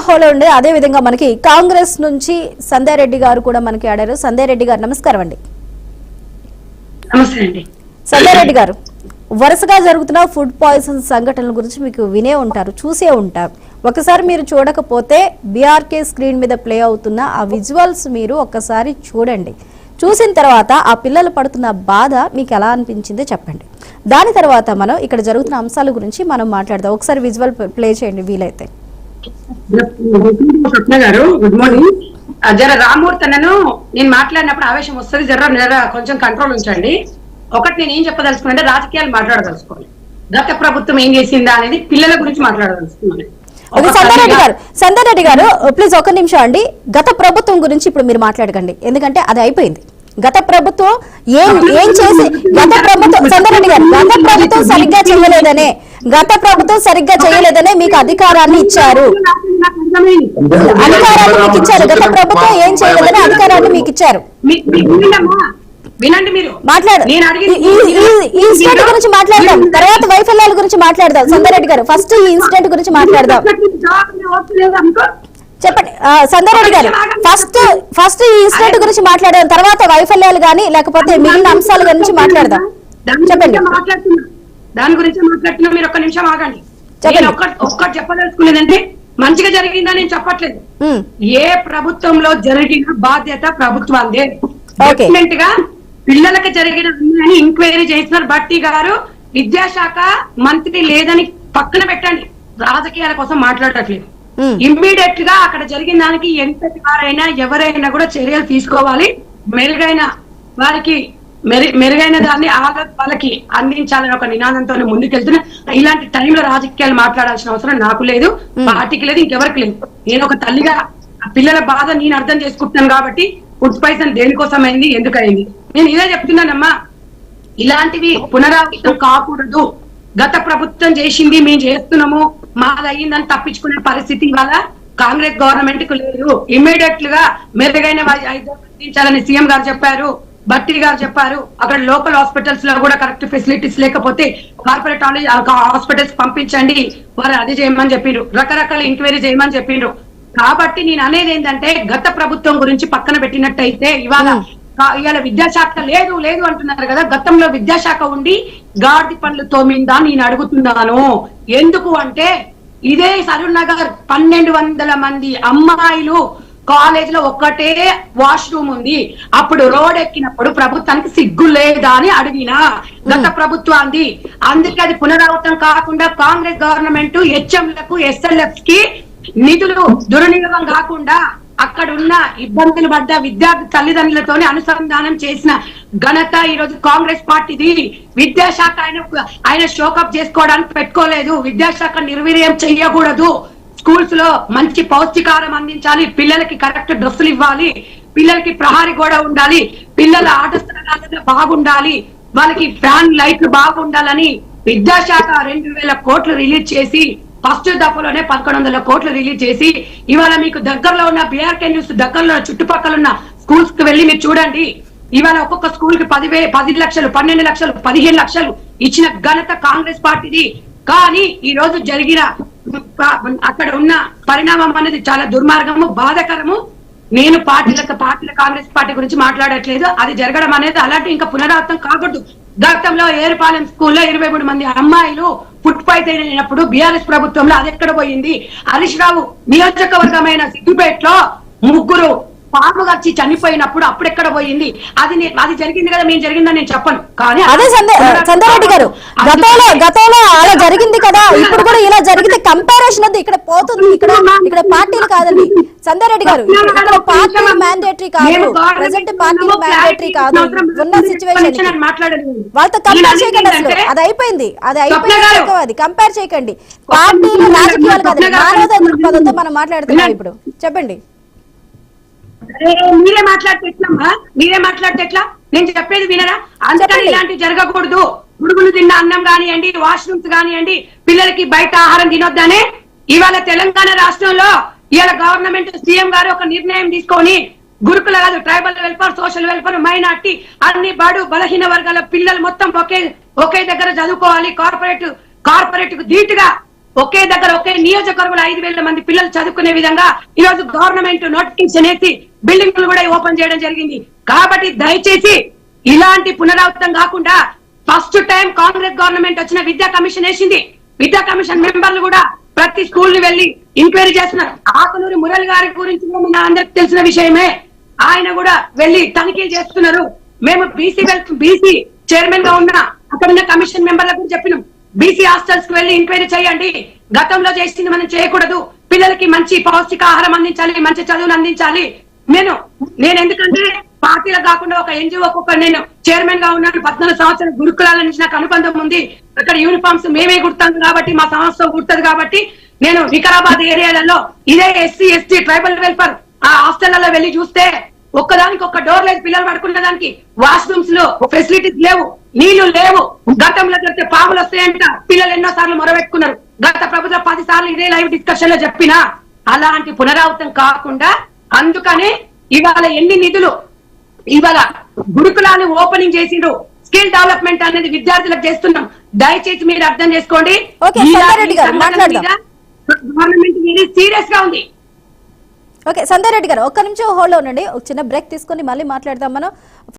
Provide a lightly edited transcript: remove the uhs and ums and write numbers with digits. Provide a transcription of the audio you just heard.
Hollow ఉండే. అదే విధంగా మనకి కాంగ్రెస్ నుంచి సంధ్యా రెడ్డి గారు కూడా మనకి ఆడారు. సంధ్యా రెడ్డి గారు నమస్కారం అండి. నమస్తే అండి. సంధ్యా రెడ్డి గారు, వరుసగా జరుగుతున్న ఫుడ్ పాయిజన్ సంఘటనల గురించి మీకు వినే ఉంటారు, చూసే ఉంటారు. ఒకసారి మీరు చూడకపోతే బీఆర్కే స్క్రీన్ మీద ప్లే అవుతున్న ఆ విజువల్స్ మీరు ఒక్కసారి చూడండి. చూసిన తర్వాత ఆ పిల్లలు పడుతున్న బాధ మీకు ఎలా అనిపించిందో చెప్పండి. దాని తర్వాత మనం ఇక్కడ జరుగుతున్న అంశాల గురించి మనం మాట్లాడదాం. ఒకసారి విజువల్ ప్లే చేయండి వీలైతే. స్వప్న గారు, గుడ్ మార్నింగ్. జర రామ్మూర్తి అన్నను నేను మాట్లాడినప్పుడు ఆవేశం వస్తుంది, జర కొంచెం కంట్రోల్ ఉంచండి. ఒకటి నేను ఏం చెప్పదలుచుకున్నా, రాజకీయాలు మాట్లాడదలుచుకోవాలి. గత ప్రభుత్వం ఏం చేసిందా అనేది పిల్లల గురించి మాట్లాడదలుచుకున్నాను. సంధ్యా రెడ్డి గారు ప్లీజ్ ఒక నిమిషం అండి. గత ప్రభుత్వం గురించి ఇప్పుడు మీరు మాట్లాడకండి, ఎందుకంటే అది అయిపోయింది. గత ప్రభుత్వం ఏం చేసి సంధ్యా రెడ్డి గారు గత ప్రభుత్వం సరిగ్గా చేయలేదనే మీకు అధికారాన్ని ఇచ్చారు. గత ప్రభుత్వం ఏం చేయలేదనే అధికారాన్ని మీకు ఇచ్చారు. వినండి, మీరు ఈ ఇన్సిడెంట్ గురించి మాట్లాడదాం, తర్వాత వైఫల్యాల గురించి మాట్లాడదాం. సంధ్యా రెడ్డి గారు ఫస్ట్ ఈ ఇన్సిడెంట్ గురించి మాట్లాడదాం. చెప్పండి సంధ్యా రెడ్డి గారు, ఫస్ట్ ఈ ఇన్సిడెంట్ గురించి మాట్లాడదాం, తర్వాత వైఫల్యాలు గానీ లేకపోతే మిగిలిన అంశాల గురించి మాట్లాడదాం. చెప్పండి. దాని గురించి మాట్లాడుతున్నా, మీరు ఒక్క నిమిషం ఆగండి. ఒక్కటి చెప్పదలుచుకునేదంటే మంచిగా జరిగిందా నేను చెప్పట్లేదు. ఏ ప్రభుత్వంలో జరిగిన బాధ్యత ప్రభుత్వాందే. డెఫినెట్ గా పిల్లలకు జరిగిన అన్యాయాన్ని ఎంక్వైరీ చేస్తున్నారు. భట్టి గారు విద్యాశాఖ మంత్రి లేదని పక్కన పెట్టండి, రాజకీయాల కోసం మాట్లాడట్లేదు. ఇమ్మీడియట్ గా అక్కడ జరిగిన దానికి ఎంతటి వారైనా ఎవరైనా కూడా చర్యలు తీసుకోవాలి. మెరుగైన దాన్ని వాళ్ళకి అందించాలని ఒక నినాదంతో ముందుకెళ్తున్నా. ఇలాంటి టైంలో రాజకీయాలు మాట్లాడాల్సిన అవసరం నాకు లేదు, పార్టీకి లేదు, ఇంకెవరికి లేదు. నేను ఒక తల్లిగా పిల్లల బాధ నేను అర్థం చేసుకుంటున్నాను కాబట్టి ఫుడ్ పాయిజన్ దేనికోసమైంది, ఎందుకైంది నేను ఇదే చెప్తున్నానమ్మా. ఇలాంటివి పునరావృతం కాకూడదు. గత ప్రభుత్వం చేసింది మేము చేస్తున్నాము, మాది అయ్యిందని తప్పించుకునే పరిస్థితి ఇవాళ కాంగ్రెస్ గవర్నమెంట్ కు లేదు. ఇమ్మీడియట్ గా మెరుగైన అందించాలని సీఎం గారు చెప్పారు, భట్టి గారు చెప్పారు. అక్కడ లోకల్ హాస్పిటల్స్ లో కూడా కరెక్ట్ ఫెసిలిటీస్ లేకపోతే కార్పొరేట్ హాస్పిటల్స్ పంపించండి, వారు అది చేయమని చెప్పిండ్రు, రకరకాల ఎంక్వైరీ చేయమని చెప్పిండ్రు. కాబట్టి నేను అనేది ఏంటంటే గత ప్రభుత్వం గురించి పక్కన పెట్టినట్టయితే ఇవాళ విద్యాశాఖ లేదు లేదు అంటున్నారు కదా. గతంలో విద్యాశాఖ ఉండి గాడిద పనులు తోమిందా నేను అడుగుతున్నాను. ఎందుకు అంటే ఇదే సరూర్ నగర్ 1200 మంది అమ్మాయిలు కాలేజ్ లో ఒక్కటే వాష్రూమ్ ఉంది. అప్పుడు రోడ్ ఎక్కినప్పుడు ప్రభుత్వానికి సిగ్గు లేదా అని అడిగినా గత ప్రభుత్వాన్ని. అందుకే అది పునరావృతం కాకుండా కాంగ్రెస్ గవర్నమెంట్ హెచ్ఎంలకు ఎస్ఎల్ఎఫ్ కి నిధులు దుర్వినియోగం కాకుండా అక్కడ ఉన్న ఇబ్బందులు పడ్డ విద్యార్థి తల్లిదండ్రులతోనే అనుసంధానం చేసిన ఘనత ఈ రోజు కాంగ్రెస్ పార్టీది. విద్యాశాఖ ఆయన షోకప్ చేసుకోవడానికి పెట్టుకోలేదు. విద్యాశాఖ నిర్వీర్యం చెయ్యకూడదు. స్కూల్స్ లో మంచి పౌష్టికారం అందించాలి, పిల్లలకి కరెక్ట్ డ్రెస్సులు ఇవ్వాలి, పిల్లలకి ప్రహారీ గోడ ఉండాలి, పిల్లల ఆట స్థలాలలో బాగుండాలి, వాళ్ళకి ఫ్యాన్ లైట్లు బాగుండాలని విద్యాశాఖ 2000 కోట్లు రిలీజ్ చేసి ఫస్ట్ దఫలోనే 1100 కోట్లు రిలీజ్ చేసి ఇవాళ మీకు దగ్గరలో ఉన్న బీఆర్కే న్యూస్ దగ్గరలో చుట్టుపక్కల ఉన్న స్కూల్స్ కి వెళ్ళి మీరు చూడండి. ఇవాళ ఒక్కొక్క స్కూల్ కి 10 లక్షలు 12 లక్షలు 15 లక్షలు ఇచ్చిన ఘనత కాంగ్రెస్ పార్టీది. కానీ ఈ రోజు జరిగిన అక్కడ ఉన్న పరిణామం అనేది చాలా దుర్మార్గము, బాధాకరము. నేను పార్టీల కాంగ్రెస్ పార్టీ గురించి మాట్లాడట్లేదు. అది జరగడం అనేది అలాంటి ఇంకా పునరావృతం కాకూడదు. గతంలో ఏరుపాలెం స్కూల్లో 23 మంది అమ్మాయిలు ఫుడ్ పాయిజన్ అయినప్పుడు బీఆర్ఎస్ ప్రభుత్వంలో అది ఎక్కడ పోయింది? హరీష్ రావు నియోజకవర్గమైన సిద్దిపేటలో 3 పాము వచ్చి చనిపోయినప్పుడు అప్పుడెక్కడ పోయింది? అది జరిగింది కదా, మేము జరిగిందని నేను చెప్పను. కానీ అదే సంధ్యా రెడ్డి గారు గతంలో అలా జరిగింది కదా, ఇప్పుడు కూడా ఇలా జరిగితే కంపారిజన్ అది ఇక్కడ పోతుంది. ఇక్కడ పార్టీలు కాదండి సంధ్యా రెడ్డి గారు, ఇక్కడ పార్టీ మ్యాండేటరీ కాదు, ప్రెసెంట్ పార్టీ మ్యాండేటరీ కాదు. ఉన్న సిచ్యువేషన్ వాళ్ళతో కంపేర్ చేయకండి. అసలు అది అయిపోయింది, అది కంపేర్ చేయకండి. పార్టీలు రాజకీయాలు కాదు, మానవతా దృక్పథంతో మనం మాట్లాడుతున్నాం ఇప్పుడు. చెప్పండి. మీరే మాట్లాడితే ఎట్లా? నేను చెప్పేది వినరా? అందుకని ఇలాంటివి జరగకూడదు. గుడుగులు తిన్న అన్నం కానివ్వండి, వాష్రూమ్స్ కానివ్వండి, పిల్లలకి బయట ఆహారం తినొద్దనే ఇవాళ తెలంగాణ రాష్ట్రంలో ఇవాళ గవర్నమెంట్ సీఎం గారు ఒక నిర్ణయం తీసుకొని గురుకుల కాదు, tribal welfare, social welfare, minority అన్ని బడు బలహీన వర్గాల పిల్లలు మొత్తం ఒకే దగ్గర చదువుకోవాలి. కార్పొరేట్ కు ధీటుగా ఒకే దగ్గర ఒకే నియోజకవర్గంలో 5,000 మంది పిల్లలు చదువుకునే విధంగా ఈ రోజు గవర్నమెంట్ నోటిఫికేషన్ వేసి బిల్డింగ్లు కూడా ఓపెన్ చేయడం జరిగింది. కాబట్టి దయచేసి ఇలాంటి పునరావృతం కాకుండా ఫస్ట్ టైం కాంగ్రెస్ గవర్నమెంట్ వచ్చిన విద్యా కమిషన్ వేసింది. విద్యా కమిషన్ మెంబర్లు కూడా ప్రతి స్కూల్ ని వెళ్లి ఎంక్వైరీ చేస్తున్నారు. ఆకునూరి మురళి గారి గురించి మన అందరికి తెలిసిన విషయమే. ఆయన కూడా వెళ్లి తనిఖీలు చేస్తున్నారు. మేము బీసీ చైర్మన్ గా ఉన్న అక్కడ ఉన్న కమిషన్ మెంబర్లకు చెప్పినాం, బీసీ హాస్టల్స్ కు వెళ్లి ఎంక్వైరీ చేయండి. గతంలో చేసింది మనం చేయకూడదు. పిల్లలకి మంచి పౌష్టికాహారం అందించాలి, మంచి చదువును అందించాలి. నేను ఎందుకంటే పార్టీలకు కాకుండా ఒక ఎన్జిఓ నేను చైర్మన్ గా ఉన్నాను. 14 సంవత్సరాల గురుకులాల నుంచి నాకు అనుబంధం ఉంది. అక్కడ యూనిఫామ్స్ మేమే కుడతాం కాబట్టి మా సంస్థ కుడుతుంది కాబట్టి నేను వికారాబాద్ ఏరియాలలో ఇదే ఎస్సీ ఎస్టీ ట్రైబల్ వెల్ఫేర్ ఆ హాస్టళ్లలో వెళ్లి చూస్తే ఒక్కదానికి ఒక్క డోర్ లేదు. పిల్లలు పడుకునే దానికి వాష్రూమ్స్ లో ఫెసిలిటీస్ లేవు, నీళ్లు లేవు. గతంలో జరిగితే పాములు వస్తాయంట పిల్లలు ఎన్నో సార్లు మొరబెట్టుకున్నారు. గత ప్రభుత్వం 10 సార్లు ఇదే లైవ్ డిస్కషన్ లో చెప్పినా అలాంటి పునరావృతం కాకుండా అందుకనే ఇవాళ ఎన్ని నిధులు ఇవాళ గురుకులాలు ఓపెనింగ్ చేసిండ్రు. స్కిల్ డెవలప్మెంట్ అనేది విద్యార్థులకు చేస్తున్నాం. దయచేసి మీరు అర్థం చేసుకోండి. గవర్నమెంట్ సీరియస్ గా ఉంది. ఓకే సంధ్యారెడ్డి గారు ఒక్క నిమిషం హోల్డ్ లో ఉండండి. ఒక చిన్న బ్రేక్ తీసుకొని మళ్ళీ మాట్లాడదాం మనం.